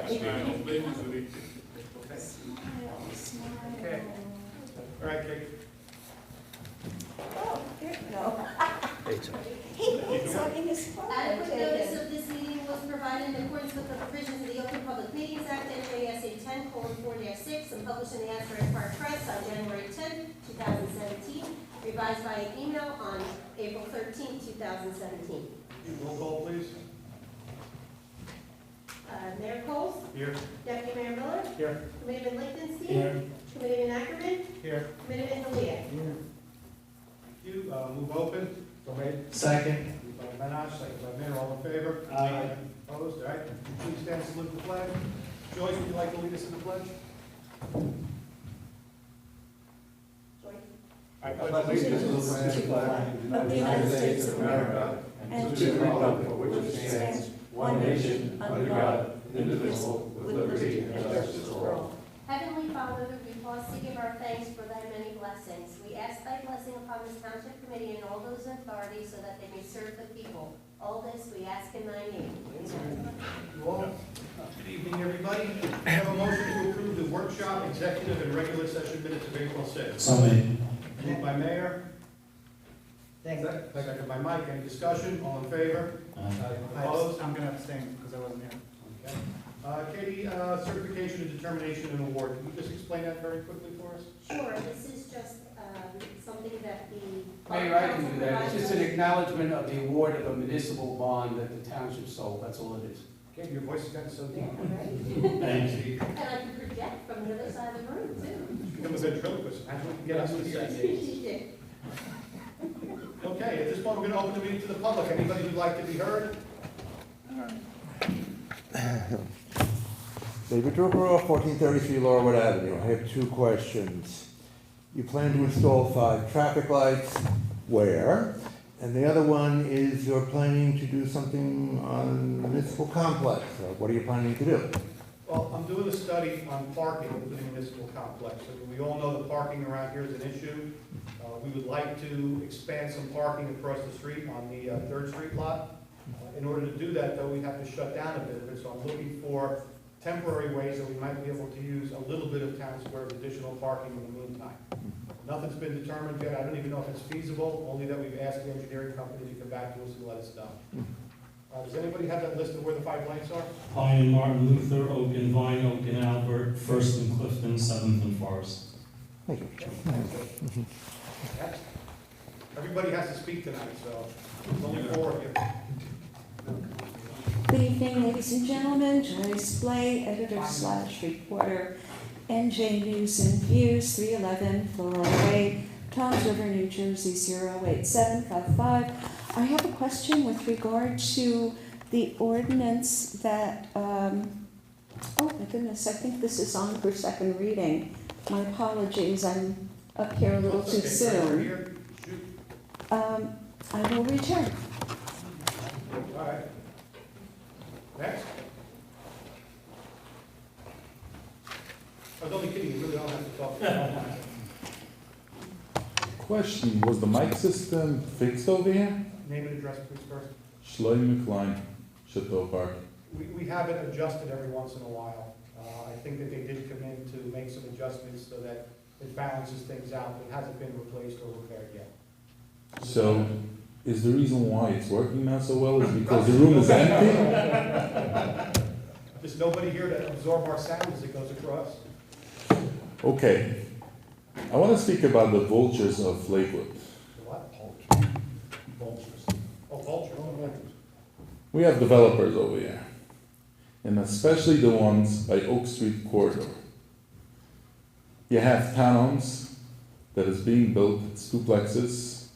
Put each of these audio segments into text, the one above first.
Okay. All right, Kate. Oh, here, no. He's talking his phone. Adequate notice of this meeting was provided in accordance with the provisions of the Open Public Meetings Act, NJSA 10:4-6, and published in the Asbury Park Press on January 10, 2017, revised by email on April 13, 2017. Roll call, please. Mayor Coles? Here. Deputy Mayor Miller? Here. Committeeman Lichtenstein? Here. Committeeman Ackerman? Here. Committeeman Delia? Thank you. Move open. So made. Second. Moved by Menage, second by Mayor. All in favor? Aye. Opposed? All right. Please stand and salute the flag. Joyce, would you like to lead us in the pledge? Joy? I pledge allegiance to the flag of the United States of America and to the republic for which it stands, one nation, under God, indivisible, with liberty and justice for all. Heavenly Father, we pause to give our thanks for thy many blessings. We ask thy blessing upon this township committee and all those in authority so that they may serve the people. All this we ask in thy name. Amen. You all. Good evening, everybody. I have a motion to approve the workshop, executive, and regular session minutes of April 6th. So made. Moved by Mayor. Second by Mike. Any discussion? All in favor? Opposed? I'm going to abstain because I wasn't here. Okay. Katie, certification and determination and award. Can you just explain that very quickly for us? Sure, this is just something that the. Mayor, I can do that. It's just an acknowledgement of the award of a municipal bond that the township sold. That's all it is. Katie, your voice has gotten so deep. Thank you. And I can project from the other side of the room, too. Become a ventriloquist. Imagine what you get us to say. Okay, at this point, we're going to open the meeting to the public. Anybody who'd like to be heard? David Drucker, 1433 Laurelwood Avenue. I have two questions. You plan to install 5 traffic lights. Where? And the other one is you're planning to do something on the municipal complex. What are you planning to do? Well, I'm doing a study on parking within the municipal complex. So we all know the parking around here is an issue. We would like to expand some parking across the street on the 3rd Street lot. In order to do that, though, we have to shut down a bit of it. So I'm looking for temporary ways that we might be able to use a little bit of town square additional parking in the meantime. Nothing's been determined yet. I don't even know if it's feasible, only that we've asked the engineering company to come back to us and let us know. Does anybody have that list of where the 5 lights are? Pine and Martin Luther, Oak and Vine, Oak and Albert, First and Clifton, 7th and Forest. Thank you. Next. Everybody has to speak tonight, so there's only 4 of you. Good evening, ladies and gentlemen. Joyce Blay, editor/reporter, NJ News and Views, 311 Floral Way, Toms River, New Jersey, 08755. I have a question with regard to the ordinance that, oh my goodness, I think this is on for second reading. My apologies, I'm up here a little too soon. I will return. All right. Next. I was only kidding, you really don't have to talk. Question, was the mic system fixed over here? Name and address, please, first. Schleim McLean, Chateau Park. We have it adjusted every once in a while. I think that they did come in to make some adjustments so that it balances things out, but it hasn't been replaced or repaired yet. So, is the reason why it's working now so well is because the room is empty? There's nobody here to absorb our sound as it goes across. Okay. I want to speak about the vultures of Lakewood. What? Vultures. Oh, vultures. We have developers over here, and especially the ones by Oak Street corridor. You have townhomes that is being built, it's duplexes,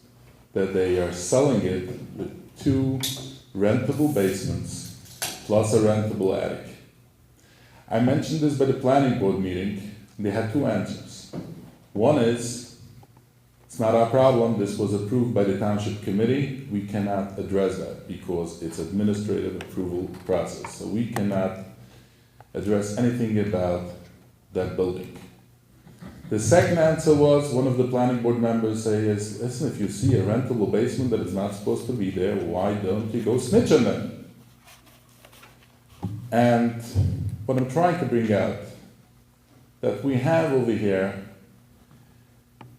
that they are selling it with 2 rentable basements plus a rentable attic. I mentioned this by the planning board meeting, and they had 2 answers. One is, it's not our problem, this was approved by the township committee, we cannot address that because it's administrative approval process, so we cannot address anything about that building. The second answer was, one of the planning board members say is, listen, if you see a rentable basement that is not supposed to be there, why don't you go snitch on them? And what I'm trying to bring out, that we have over here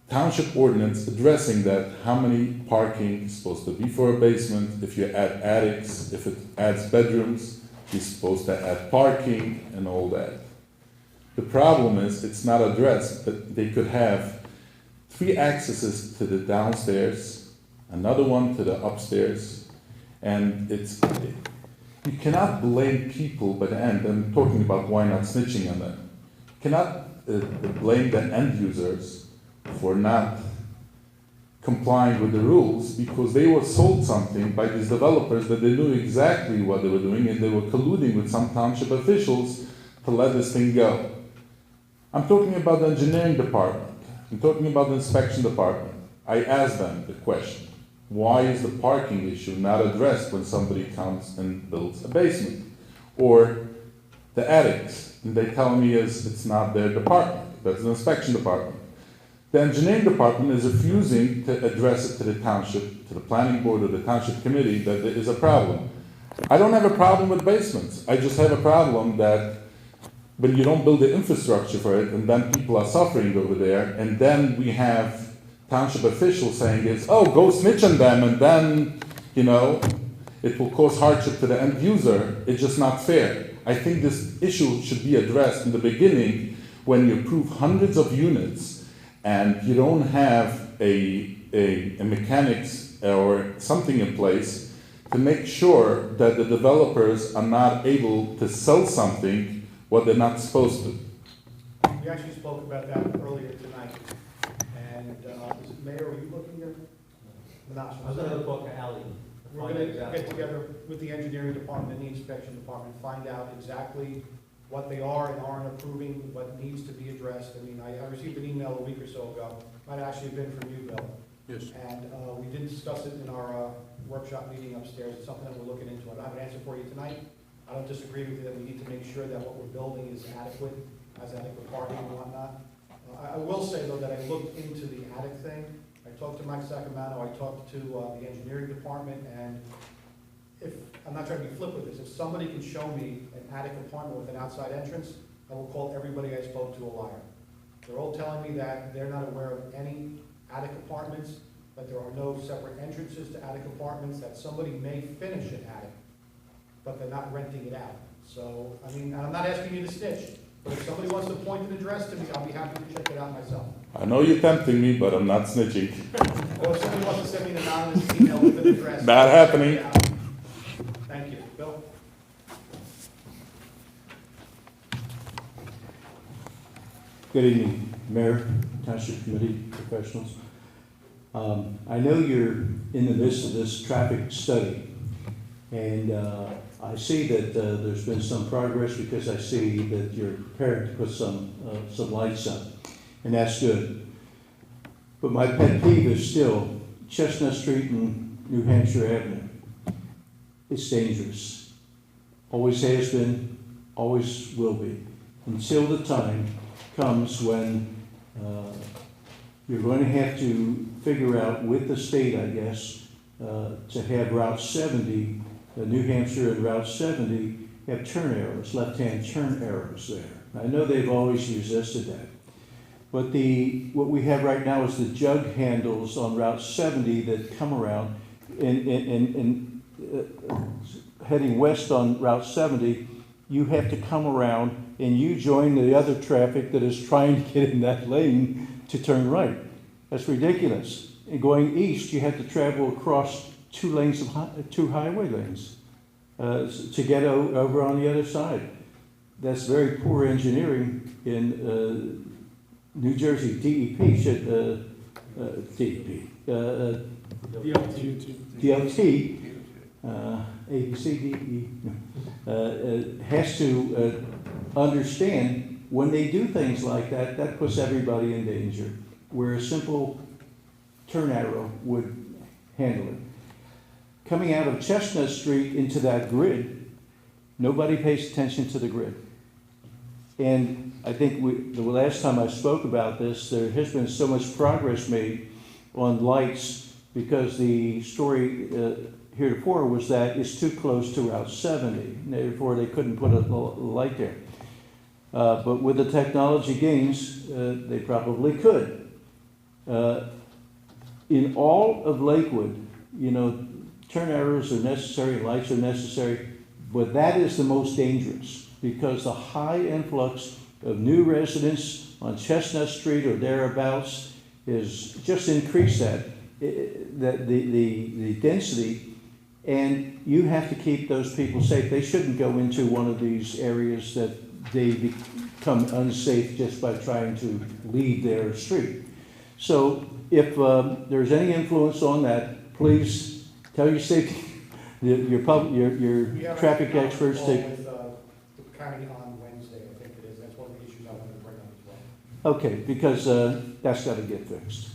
township ordinance addressing that, how many parking is supposed to be for a basement, if you add attics, if it adds bedrooms, you're supposed to add parking and all that. The problem is, it's not addressed, but they could have 3 accesses to the downstairs, another one to the upstairs, and you cannot blame people by the end. I'm talking about why not snitching on them. You cannot blame the end users for not complying with the rules, because they were sold something by these developers that they knew exactly what they were doing, and they were colluding with some township officials to let this thing go. I'm talking about the engineering department. I'm talking about the inspection department. I asked them the question, why is the parking issue not addressed when somebody comes and builds a basement? Or the attics, and they tell me it's not their department, that's the inspection department. The engineering department is refusing to address it to the township, to the planning board or the township committee, that there is a problem. I don't have a problem with basements. I just have a problem that when you don't build the infrastructure for it, and then people are suffering over there, and then we have township officials saying go snitch on them, and then, it will cause hardship to the end user. It's just not fair. I think this issue should be addressed in the beginning when you approve hundreds of units and you don't have a mechanics or something in place to make sure that the developers are not able to sell something what they're not supposed to. We actually spoke about that earlier tonight, and, Mayor, are you looking at? No. I was going to talk to Ally. We're going to get together with the engineering department and the inspection department, find out exactly what they are and aren't approving, what needs to be addressed. I mean, I received an email a week or so ago, might have actually been from you, Bill. Yes. And we did discuss it in our workshop meeting upstairs. It's something that we're looking into. I don't have an answer for you tonight. I don't disagree with you that we need to make sure that what we're building is adequate, has adequate parking and whatnot. I will say, though, that I looked into the attic thing. I talked to Mike Sacamano, I talked to the engineering department, and if, I'm not trying to be flip with this, if somebody can show me an attic apartment with an outside entrance, I will call everybody I spoke to a liar. They're all telling me that they're not aware of any attic apartments, that there are no separate entrances to attic apartments, that somebody may finish an attic, but they're not renting it out. So, I mean, and I'm not asking you to snitch, but if somebody wants to point an address to me, I'll be happy to check it out myself. I know you're tempting me, but I'm not snitching. Or if somebody wants to send me an anonymous email with an address. Not happening. Thank you. Bill? Good evening, Mayor, Township Committee, professionals. I know you're in the midst of this traffic study, and I see that there's been some progress because I see that you're prepared to put some lights up, and that's good. But my pet peeve is still Chestnut Street and New Hampshire Avenue. It's dangerous. Always has been, always will be, until the time comes when you're going to have to figure out with the state, I guess, to have Route 70, New Hampshire and Route 70 have turn arrows, left-hand turn arrows there. I know they've always resisted that. But what we have right now is the jug handles on Route 70 that come around and heading west on Route 70, you have to come around and you join the other traffic that is trying to get in that lane to turn right. That's ridiculous. And going east, you have to travel across two highway lanes to get over on the other side. That's very poor engineering in New Jersey. DEP should, DLT, ABCDE, has to understand when they do things like that, that puts everybody in danger, where a simple turn arrow would handle it. Coming out of Chestnut Street into that grid, nobody pays attention to the grid. And I think the last time I spoke about this, there has been so much progress made on lights because the story heretofore was that it's too close to Route 70, and therefore they couldn't put a light there. But with the technology gains, they probably could. In all of Lakewood, you know, turn arrows are necessary, lights are necessary, but that is the most dangerous because the high influx of new residents on Chestnut Street or thereabouts is just increased the density, and you have to keep those people safe. They shouldn't go into one of these areas that they become unsafe just by trying to leave their street. So if there's any influence on that, please tell your safety, your traffic experts to. With the county on Wednesday, I think it is. That's one of the issues I wanted to bring up as well. Okay, because that's got to get fixed.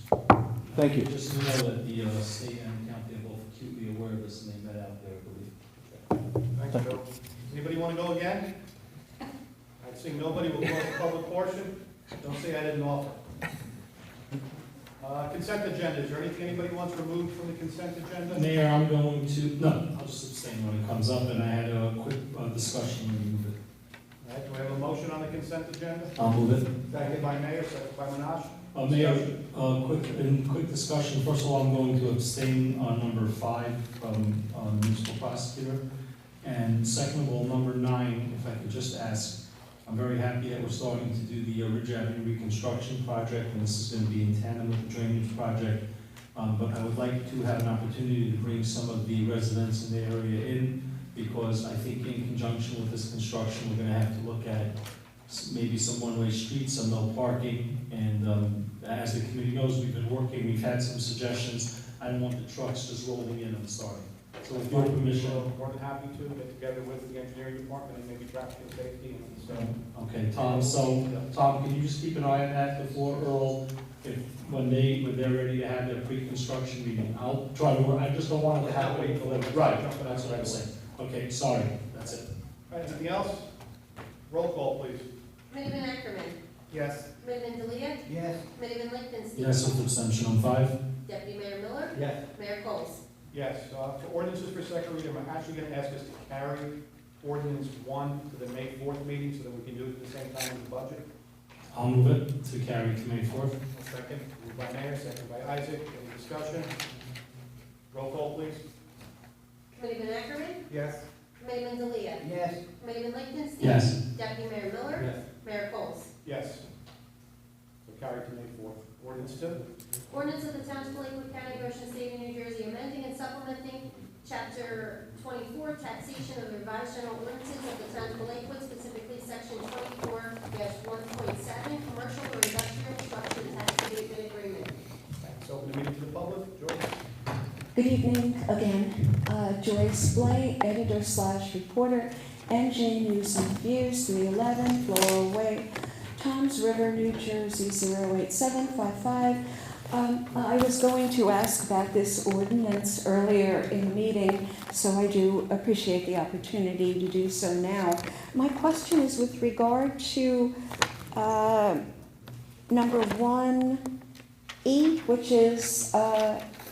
Thank you. Just to know that the state and county are both acutely aware of this, and they met out there, I believe. Thanks, Bill. Does anybody want to go again? I see nobody will close the public portion. Don't say I didn't offer. Consent agenda, is there anything anybody wants removed from the consent agenda? Mayor, I'm going to, no, I'll just abstain when it comes up, and I had a quick discussion when you move it. All right, do we have a motion on the consent agenda? I'll move it. Second by Mayor, second by Minaj. Mayor, quick discussion. First of all, I'm going to abstain on number 5 from municipal prosecutor. And second of all, number 9, if I could just ask, I'm very happy that we're starting to do the Ridge Avenue reconstruction project, and this is going to be in tandem with the drainage project. But I would like to have an opportunity to bring some of the residents in the area in, because I think in conjunction with this construction, we're going to have to look at maybe some one-way streets, some no parking, and as the committee knows, we've been working, we've had some suggestions. I don't want the trucks just rolling in and starting. So with your permission. More than happy to get together with the engineering department and maybe traffic and safety and so. Okay, Tom, so, Tom, can you just keep an eye on that before Earl, when they're ready to have their pre-construction meeting? I'll try to work, I just don't want it to happen. Right, that's what I'm saying. Okay, sorry, that's it. All right, anything else? Roll call, please. Committeeman Ackerman. Yes. Committeeman Delia. Yes. Committeeman Lichtenstein. Yes, with abstention on 5. Deputy Mayor Miller. Yes. Mayor Coles. Yes, so ordinances for second reading, I'm actually going to ask us to carry ordinance 1 to the May 4th meeting so that we can do it at the same time as the budget. I'll move it to carry to May 4th. Second, moved by Mayor, second by Isaac. Any discussion? Roll call, please. Committeeman Ackerman. Yes. Committeeman Delia. Yes. Committeeman Lichtenstein. Yes. Deputy Mayor Miller. Yes. Mayor Coles. Yes. So carried to May 4th. Ordinance 2. Ordinance of the Township of Lakewood County, Ocean State of New Jersey, amending and supplementing Chapter 24, taxation of the revised general ordinances of the Township of Lakewood, specifically Section 24-1.7, commercial or industrial construction tax abatement agreement. Thanks. Open the meeting to the public. Joyce. Good evening again. Joyce Blay, editor/reporter, NJ News and Views, 311 Floral Way, Toms River, New Jersey, 08755. I was going to ask about this ordinance earlier in the meeting, so I do appreciate the opportunity to do so now. My question is with regard to number 1E, which is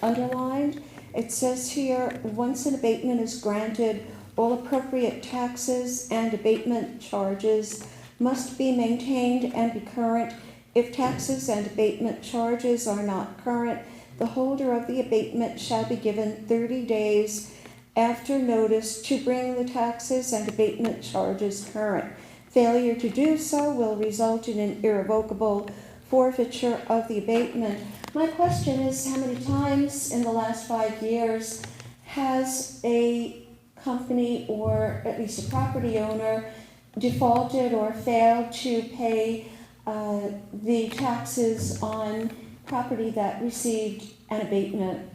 underlined. It says here, once an abatement is granted, all appropriate taxes and abatement charges must be maintained and be current. If taxes and abatement charges are not current, the holder of the abatement shall be given 30 days after notice to bring the taxes and abatement charges current. Failure to do so will result in an irrevocable forfeiture of the abatement. My question is, how many times in the last 5 years has a company or at least a property owner defaulted or failed to pay the taxes on property that received an abatement?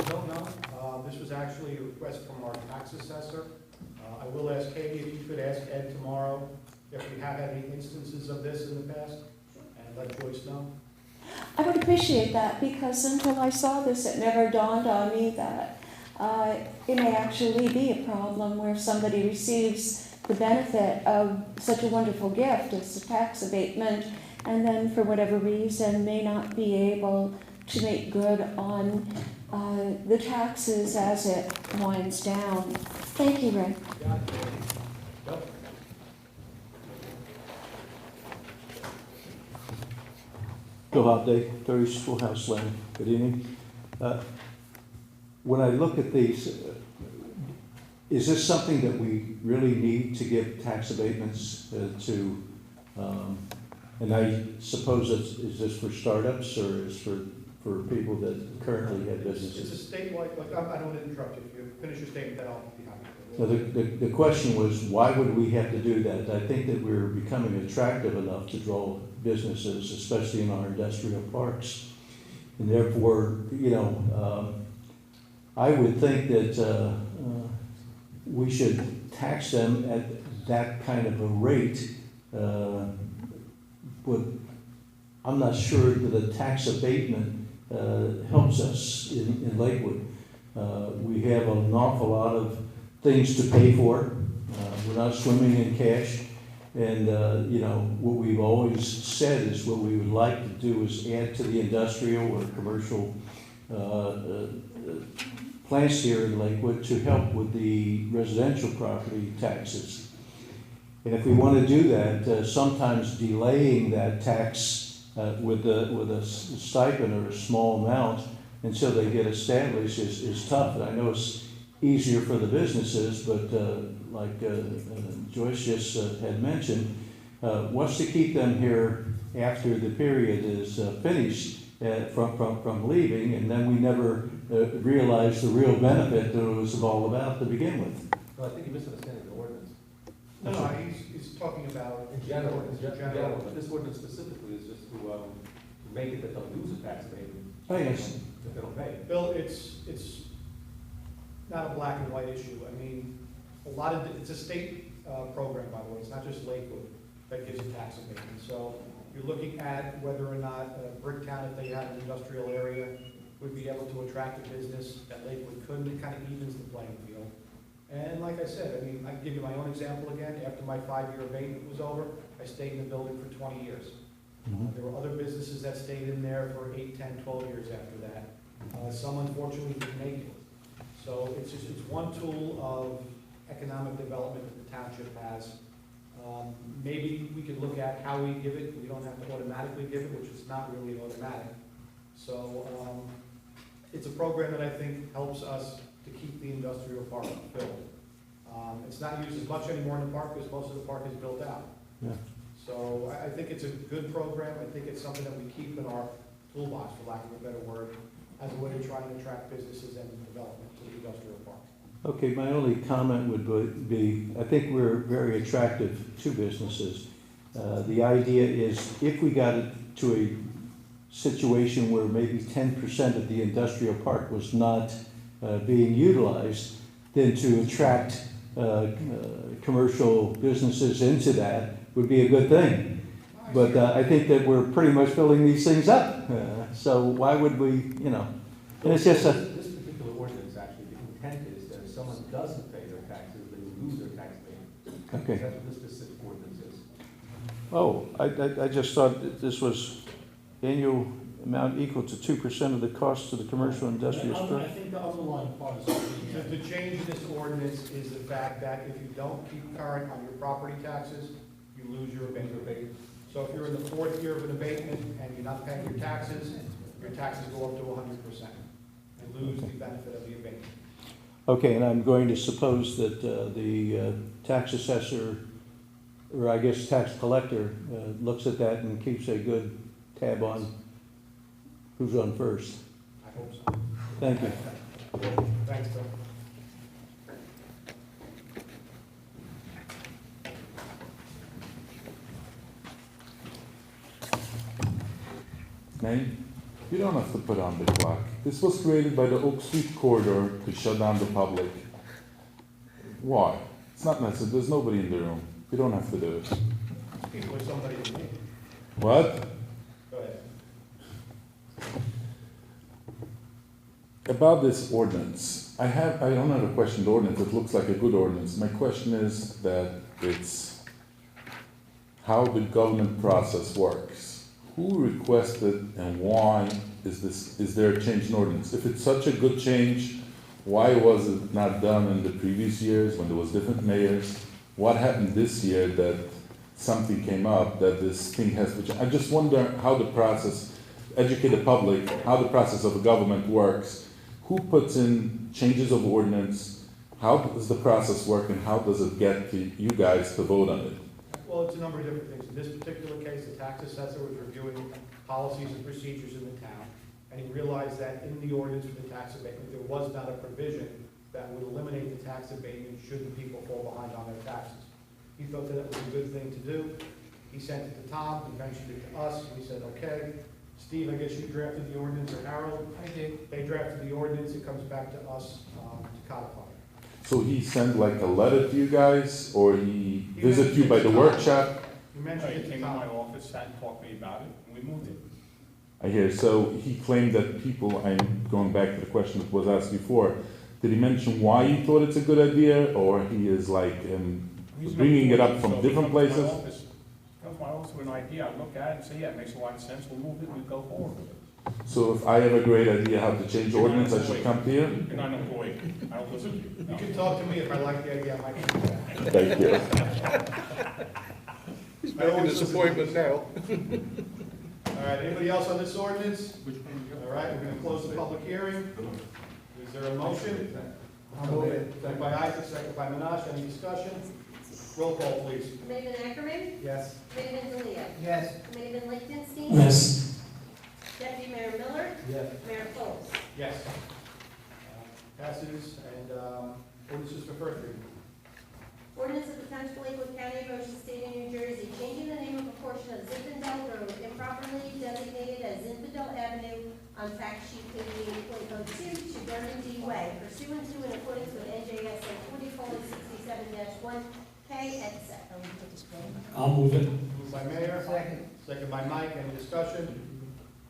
Don't know. This was actually a request from our tax assessor. I will ask Katie if you could ask Ed tomorrow if we have any instances of this in the past, and let Joyce know. I would appreciate that, because until I saw this, it never dawned on me that it may actually be a problem where somebody receives the benefit of such a wonderful gift as a tax abatement, and then for whatever reason may not be able to make good on the taxes as it winds down. Thank you, Ray. Yep. Bill Hobday, 30 Schoolhouse Lane. Good evening. When I look at these, is this something that we really need to give tax abatements to? And I suppose is this for startups or is for people that currently have It's businesses? a statewide, like, I don't want to interrupt you. If you finish your statement, then I'll be happy. So the question was, why would we have to do that? I think that we're becoming attractive enough to draw businesses, especially in our industrial parks. And therefore, I would think that we should tax them at that kind of a rate. But I'm not sure that a tax abatement helps us in Lakewood. We have an awful lot of things to pay for. We're not swimming in cash. And, what we've always said is what we would like to do is add to the industrial or commercial plants here in Lakewood to help with the residential property taxes. And if we want to do that, sometimes delaying that tax with a stipend or a small amount until they get established is tough. And I know it's easier for the businesses, but like Joyce just had mentioned, what's to keep them here after the period is finished from leaving, and then we never realize the real benefit that it was all about to begin with. No, I think you're misunderstanding the ordinance. No, he's talking about. In general, but this ordinance specifically is just to make it that they'll lose a tax abatement. Oh, yes. If they don't pay. Bill, it's not a black and white issue. I mean, it's a state program, by the way. It's not just Lakewood that gives a tax abatement. So you're looking at whether or not Bricktown, if they had an industrial area, would be able to attract a business that Lakewood couldn't. It kind of evens the playing field. And like I said, I mean, I can give you my own example again. After my 5-year abatement was over, I stayed in the building for 20 years. There were other businesses that stayed in there for 8, 10, 12 years after that. Some unfortunately didn't make it. So it's one tool of economic development that the township has. Maybe we could look at how we give it. We don't have to automatically give it, which is not really automatic. So it's a program that I think helps us to keep the industrial park filled. It's not used as much anymore in the park because most of the park is built out. Yeah. So I think it's a good program. I think it's something that we keep in our toolbox, for lack of a better word, as a way to try and attract businesses and development to the industrial park. Okay, my only comment would be, I think we're very attractive to businesses. The idea is if we got it to a situation where maybe 10% of the industrial park was not being utilized, then to attract commercial businesses into that would be a good thing. But I think that we're pretty much filling these things up. So why would we, and it's just a... This particular ordinance, actually, the intent is that if someone doesn't pay their taxes, they will lose their tax payment. Okay. That's what this specific ordinance is. Oh, I just thought that this was annual amount equal to 2% of the cost of the commercial industrial I structure. think the underlying part is. The change in this ordinance is the fact that if you don't keep current on your property taxes, you lose your abatement. So if you're in the 4th year of an abatement and you're not paying your taxes go up to 100% and lose the benefit of the abatement. Okay, and I'm going to suppose that the tax assessor, or I guess tax collector, looks at that and keeps a good tab on who's on first. I hope so. Thank you. Thanks, Bill. Name? You don't have to put on the clock. This was created by the Oak Street corridor to shut down the public. Why? It's not necessary. There's nobody in the room. You don't have to do it. People or somebody in me. What? Go ahead. About this ordinance, I don't have a question. The ordinance, it looks like a good ordinance. My question is that it's how the government process works. who requested and why is there a change in ordinance? If it's such a good change, why was it not done in the previous years when there was different mayors? What happened this year that something came up that this thing has to change? I just wonder how the process, educate the public, how the process of the government works. Who puts in changes of ordinance? How does the process work and how does it get to you guys to vote on it? Well, it's a number of different things. In this particular case, the tax assessor was reviewing policies and procedures in the town, and he realized that in the ordinance for the tax abatement, there was not a provision that would eliminate the tax abatement should the people fall behind on their taxes. He thought that it was a good thing to do. He sent it to Tom, he mentioned it to us, and we said, okay. Steve, I guess you drafted the ordinance, or Harold? I did. They drafted the ordinance, it comes back to us to codify it. So he sent like a letter to you guys, or he He visited you by the mentioned it to workshop? You mentioned it He to came to my Tom. office, sat and talked to me about it, and we moved it. I hear. So he claimed that people, I'm going back to the question that was asked before, did he mention why he thought it's a good idea, or he is like bringing it up from different places? Come to my office with an idea, I look at it and say, yeah, it makes a lot of sense, we'll move it, we'll go forward with it. So if I have a great idea how to change the ordinance, I should come to you? You're not an employee, I don't listen to you. You can talk to me if I like the idea, I might do that. Thank you. He's making disappointment now. All right, anybody else on this ordinance? All right, we're gonna close the public hearing. Is there a motion? I'll move it. Second by Isaac, second by Menashe, any discussion? Roll call, please. Committeeman Ackerman, Yes. Committeeman Delia, Yes. Committeeman Lichtenstein. Yes. Deputy Mayor Miller, Yes. Mayor Coles. Yes. Passes, and ordinances for first reading. Ordinance of the Township of Lakewood County, Ocean State of New Jersey, changing the name of a portion of Zinfandel Road improperly designated as Zinfandel Avenue on fact sheet page 8.02 to Burgundy Way pursuant to and in accordance with NJSA 40:67-1K et cetera. I'll move it. Moved by Mayor. Second. Second by Mike, any discussion?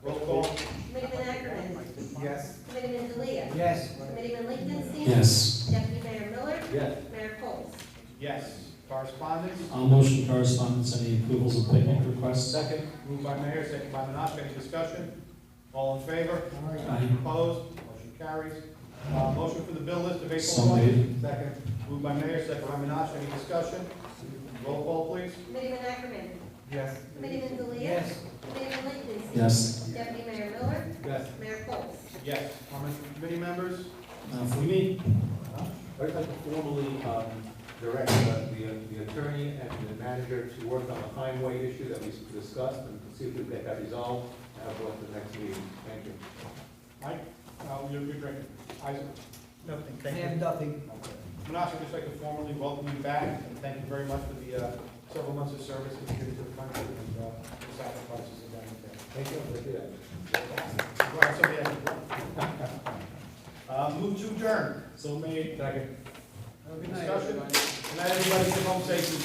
Roll call. Committeeman Ackerman, Yes. Committeeman Delia, Yes. Committeeman Lichtenstein. Yes. Deputy Mayor Miller, Yes. Mayor Coles. Yes. Correspondence? I'll motion correspondence, any approvals of picnic requests? Second. Moved by Mayor, second by Menashe, any discussion? All in favor? Aye. Opposed? Motion carries. Motion for the bill list of April So 1. made. Second. Moved by Mayor, second by Menashe, any discussion? Roll call, please. Committeeman Ackerman, Yes. Committeeman Delia. Yes. Committeeman Lichtenstein. Yes. Deputy Mayor Miller, Yes. Mayor Coles. Yes. Committee members? For me, I'd like to formally direct the attorney and the manager to work on the highway issue that we discussed and see if we can get that resolved and have it at the next meeting. Thank you. Mike? You're drinking. Isaac? Nothing. I have nothing. Menashe, I'd just like to formally welcome you back and thank you very much for the several months of service that you did to the country and the sacrifices of that. Thank you. Thank you. Glad somebody else. Move to adjourn. so made. Second. Discussion? Let everybody get home safely.